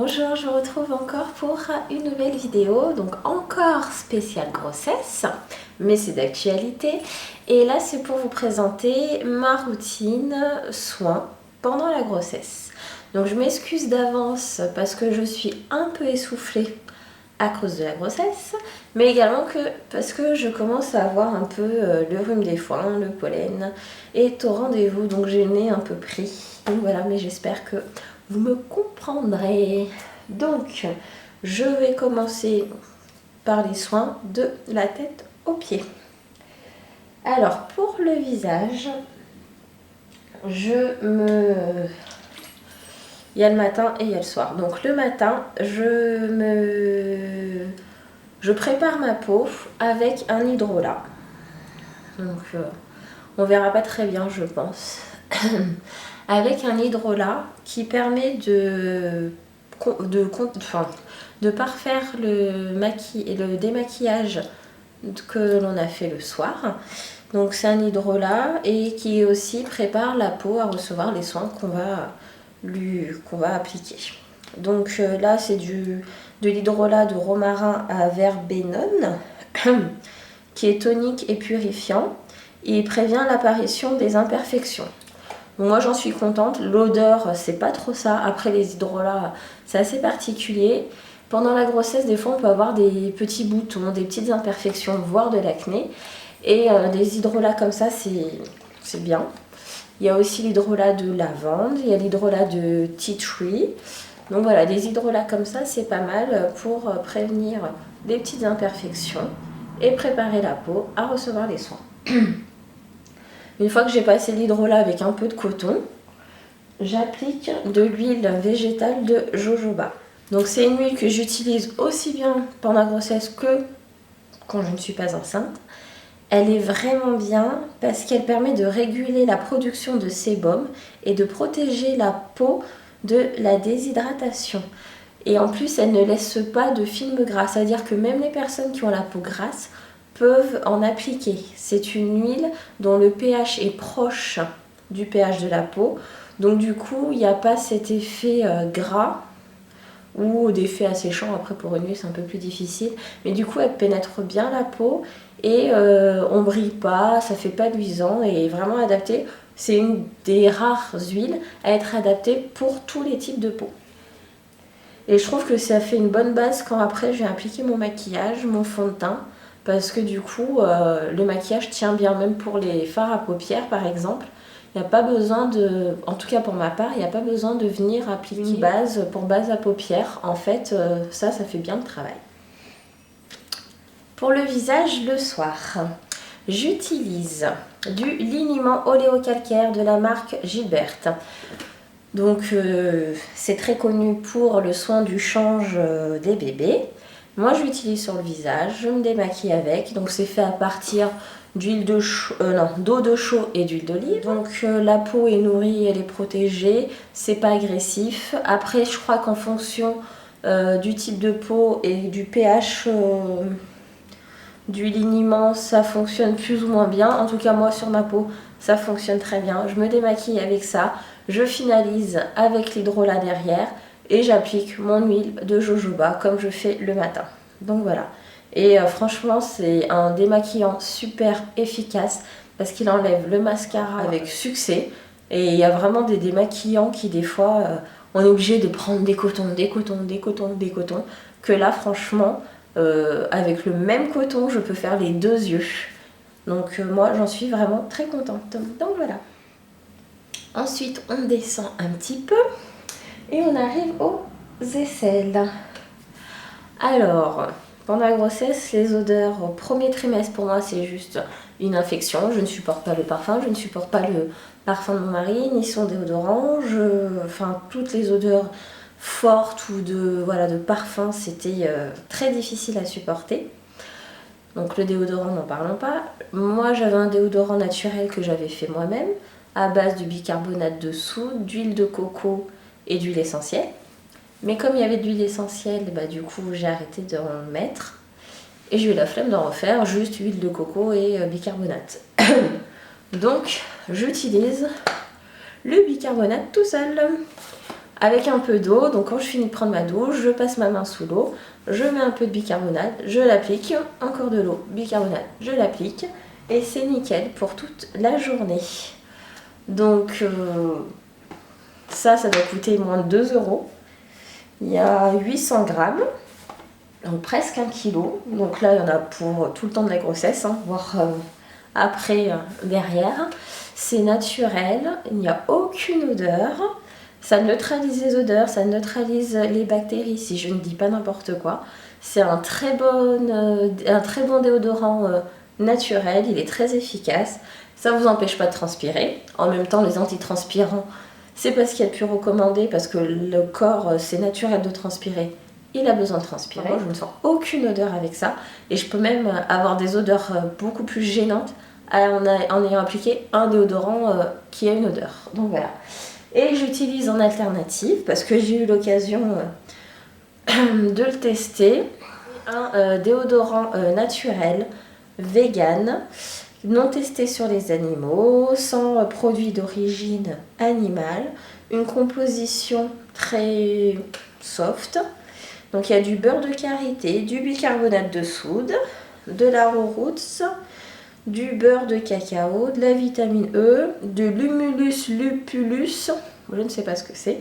Bonjour, je vous retrouve encore pour une nouvelle vidéo, donc encore spéciale grossesse, mais c'est d'actualité. Et là c'est pour vous présenter ma routine soins pendant la grossesse. Donc je m'excuse d'avance parce que je suis un peu essoufflée à cause de la grossesse, mais également parce que je commence à avoir un peu le rhume des foins, le pollen est au rendez-vous, donc j'ai le nez un peu pris. Donc voilà, mais j'espère que vous me comprendrez. Donc, je vais commencer par les soins de la tête aux pieds. Alors, pour le visage, il y a le matin et il y a le soir. Donc, le matin, je prépare ma peau avec un hydrolat. Donc, on verra pas très bien, je pense. Avec un hydrolat qui permet de parfaire le démaquillage que l'on a fait le soir. Donc c'est un hydrolat et qui aussi prépare la peau à recevoir les soins qu'on va appliquer. Donc là c'est de l'hydrolat de romarin à verbenone qui est tonique et purifiant et prévient l'apparition des imperfections. Moi j'en suis contente, l'odeur c'est pas trop ça, après les hydrolats c'est assez particulier. Pendant la grossesse des fois on peut avoir des petits boutons, des petites imperfections, voire de l'acné. Et des hydrolats comme ça c'est bien. Il y a aussi l'hydrolat de lavande, il y a l'hydrolat de tea tree. Donc voilà, des hydrolats comme ça c'est pas mal pour prévenir des petites imperfections et préparer la peau à recevoir les soins. Une fois que j'ai passé l'hydrolat avec un peu de coton, j'applique de l'huile végétale de jojoba. Donc c'est une huile que j'utilise aussi bien pendant la grossesse que quand je ne suis pas enceinte. Elle est vraiment bien parce qu'elle permet de réguler la production de sébum et de protéger la peau de la déshydratation. Et en plus, elle ne laisse pas de film gras, c'est-à-dire que même les personnes qui ont la peau grasse peuvent en appliquer. C'est une huile dont le pH est proche du pH de la peau. Donc du coup, il n'y a pas cet effet gras ou d'effet asséchant. Après, pour une huile, c'est un peu plus difficile. Mais du coup, elle pénètre bien la peau et on ne brille pas, ça ne fait pas luisant et est vraiment adaptée. C'est une des rares huiles à être adaptée pour tous les types de peau. Et je trouve que ça fait une bonne base quand après je vais appliquer mon maquillage, mon fond de teint. Parce que du coup, le maquillage tient bien, même pour les fards à paupières par exemple. Il n'y a pas besoin en tout cas pour ma part, il n'y a pas besoin de venir appliquer une base pour base à paupières. En fait, ça fait bien le travail. Pour le visage, le soir, j'utilise du liniment oléocalcaire de la marque Gilberte. Donc c'est très connu pour le soin du change des bébés. Moi je l'utilise sur le visage, je me démaquille avec. Donc c'est fait à partir d'eau de chaux et d'huile d'olive. Donc la peau est nourrie, elle est protégée, c'est pas agressif. Après je crois qu'en fonction du type de peau et du pH du liniment, ça fonctionne plus ou moins bien. En tout cas moi sur ma peau ça fonctionne très bien. Je me démaquille avec ça, je finalise avec l'hydrolat derrière et j'applique mon huile de jojoba comme je fais le matin. Donc voilà. Et franchement c'est un démaquillant super efficace parce qu'il enlève le mascara avec succès. Et il y a vraiment des démaquillants qui des fois on est obligé de prendre des cotons, que là franchement avec le même coton je peux faire les deux yeux. Donc moi j'en suis vraiment très contente. Donc voilà. Ensuite on descend un petit peu et on arrive aux aisselles. Alors pendant la grossesse, les odeurs au premier trimestre pour moi c'est juste une infection. Je ne supporte pas le parfum, je ne supporte pas le parfum de mon mari, ni son déodorant. Enfin toutes les odeurs fortes ou de parfum, c'était très difficile à supporter. Donc le déodorant, n'en parlons pas. Moi j'avais un déodorant naturel que j'avais fait moi-même à base du bicarbonate de soude, d'huile de coco et d'huile essentielle. Mais comme il y avait de l'huile essentielle, du coup j'ai arrêté d'en mettre. Et j'ai eu la flemme d'en refaire, juste huile de coco et bicarbonate. Donc j'utilise le bicarbonate tout seul. avec un peu d'eau. Donc quand je finis de prendre ma douche, je passe ma main sous l'eau, je mets un peu de bicarbonate, je l'applique, encore de l'eau, bicarbonate, je l'applique et c'est nickel pour toute la journée. Donc ça doit coûter moins de 2 euros. Il y a 800 grammes, donc presque 1 kilo. Donc là il y en a pour tout le temps de la grossesse, hein, voire après derrière. C'est naturel, il n'y a aucune odeur. Ça neutralise les odeurs, ça neutralise les bactéries, si je ne dis pas n'importe quoi. C'est un très bon déodorant naturel, il est très efficace. Ça ne vous empêche pas de transpirer. En même temps, les antitranspirants, c'est pas ce qu'il y a de plus recommandé parce que le corps, c'est naturel de transpirer. Il a besoin de transpirer. Moi, je ne sens aucune odeur avec ça. Et je peux même avoir des odeurs beaucoup plus gênantes en ayant appliqué un déodorant qui a une odeur. Donc voilà. Et j'utilise en alternative, parce que j'ai eu l'occasion de le tester, un déodorant naturel, vegan, non testé sur les animaux, sans produits d'origine animale, une composition très soft. Donc il y a du beurre de karité, du bicarbonate de soude, de l'arrowroot, du beurre de cacao, de la vitamine E, de l'humulus lupulus, je ne sais pas ce que c'est.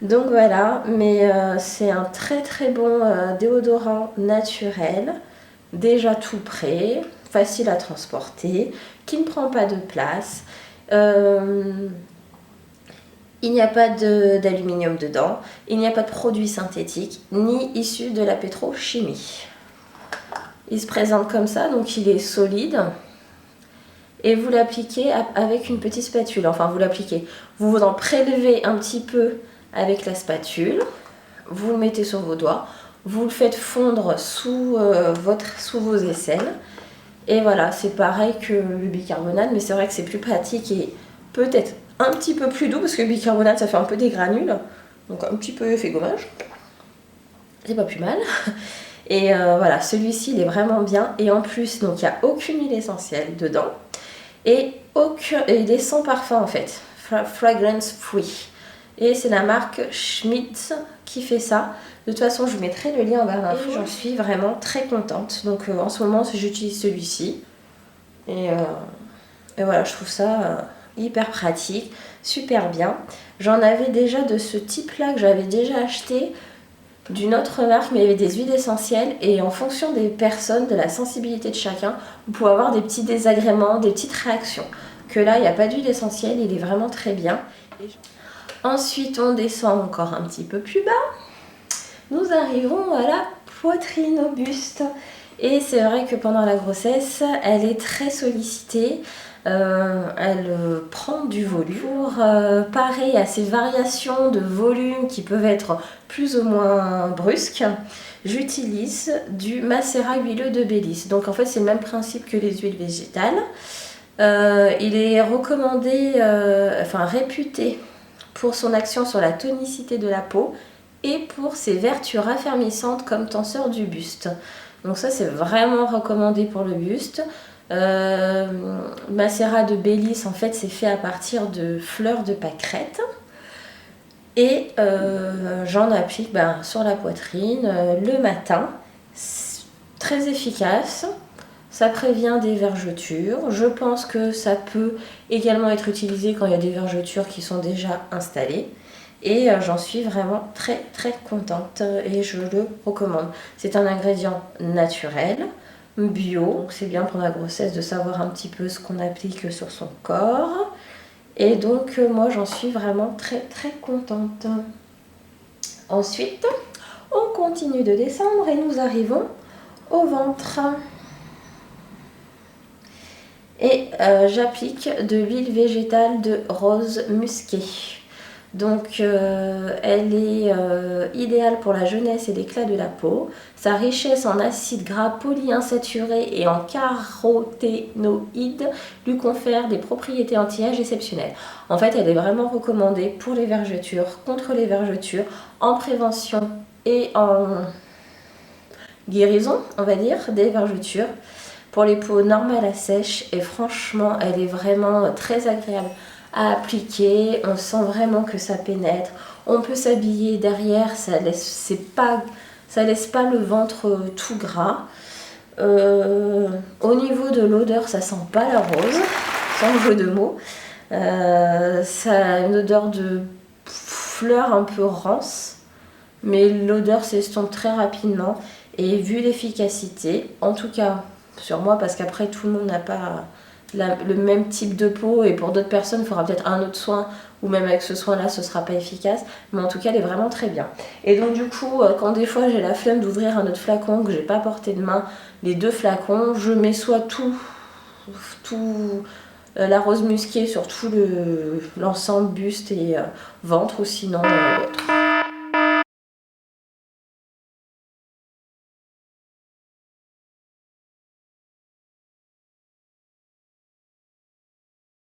Donc voilà, mais c'est un très très bon déodorant naturel, déjà tout prêt, facile à transporter, qui ne prend pas de place. Il n'y a pas d'aluminium dedans, il n'y a pas de produits synthétiques, ni issus de la pétrochimie. Il se présente comme ça, donc il est solide. Et vous l'appliquez avec une petite spatule. Enfin, vous l'appliquez. Vous en prélevez un petit peu avec la spatule. Vous le mettez sur vos doigts. Vous le faites fondre sous vos aisselles. Et voilà, c'est pareil que le bicarbonate, mais c'est vrai que c'est plus pratique et peut-être un petit peu plus doux parce que le bicarbonate, ça fait un peu des granules. Donc un petit peu effet gommage. C'est pas plus mal. Et voilà, celui-ci il est vraiment bien. Et en plus, donc il n'y a aucune huile essentielle dedans. Et il est sans parfum en fait. Fragrance free. Et c'est la marque Schmidt qui fait ça. De toute façon, je vous mettrai le lien en barre d'infos. J'en suis vraiment très contente. Donc en ce moment, j'utilise celui-ci. Et voilà, je trouve ça hyper pratique, super bien. J'en avais déjà de ce type-là que j'avais déjà acheté d'une autre marque, mais il y avait des huiles essentielles et en fonction des personnes, de la sensibilité de chacun, vous pouvez avoir des petits désagréments, des petites réactions. Que là, il n'y a pas d'huile essentielle, il est vraiment très bien. Ensuite, on descend encore un petit peu plus bas. Nous arrivons à la poitrine, au buste. Et c'est vrai que pendant la grossesse, elle est très sollicitée. Elle prend du volume. Pour parer à ces variations de volume qui peuvent être plus ou moins brusques, j'utilise du macérat huileux de Bélis. Donc en fait c'est le même principe que les huiles végétales. Il est recommandé, réputé pour son action sur la tonicité de la peau et pour ses vertus raffermissantes comme tenseur du buste. Donc ça c'est vraiment recommandé pour le buste. Macérat de Bélis en fait c'est fait à partir de fleurs de pâquerette et j'en applique sur la poitrine le matin. C'est très efficace, ça prévient des vergetures. Je pense que ça peut également être utilisé quand il y a des vergetures qui sont déjà installées et j'en suis vraiment très très contente et je le recommande. C'est un ingrédient naturel, bio, donc c'est bien pour la grossesse de savoir un petit peu ce qu'on applique sur son corps. Et donc moi j'en suis vraiment très très contente. Ensuite, on continue de descendre et nous arrivons au ventre. Et j'applique de l'huile végétale de rose musquée. Donc elle est idéale pour la jeunesse et l'éclat de la peau. Sa richesse en acides gras polyinsaturés et en caroténoïdes lui confère des propriétés anti-âge exceptionnelles. En fait, elle est vraiment recommandée pour les vergetures, contre les vergetures, en prévention et en guérison, on va dire, des vergetures. Pour les peaux normales à sèche, et franchement, elle est vraiment très agréable à appliquer. On sent vraiment que ça pénètre. On peut s'habiller derrière, ça laisse pas le ventre tout gras. Au niveau de l'odeur, ça sent pas la rose, sans jeu de mots. Ça a une odeur de fleurs un peu rance, mais l'odeur s'estompe très rapidement. Et vu l'efficacité, en tout cas sur moi, parce qu'après tout le monde n'a pas le même type de peau, et pour d'autres personnes il faudra peut-être un autre soin, ou même avec ce soin là ce sera pas efficace, mais en tout cas elle est vraiment très bien. Et donc du coup quand des fois j'ai la flemme d'ouvrir un autre flacon, que j'ai pas porté de main les deux flacons, je mets soit tout la rose musquée sur tout l'ensemble buste et ventre, ou sinon l'autre.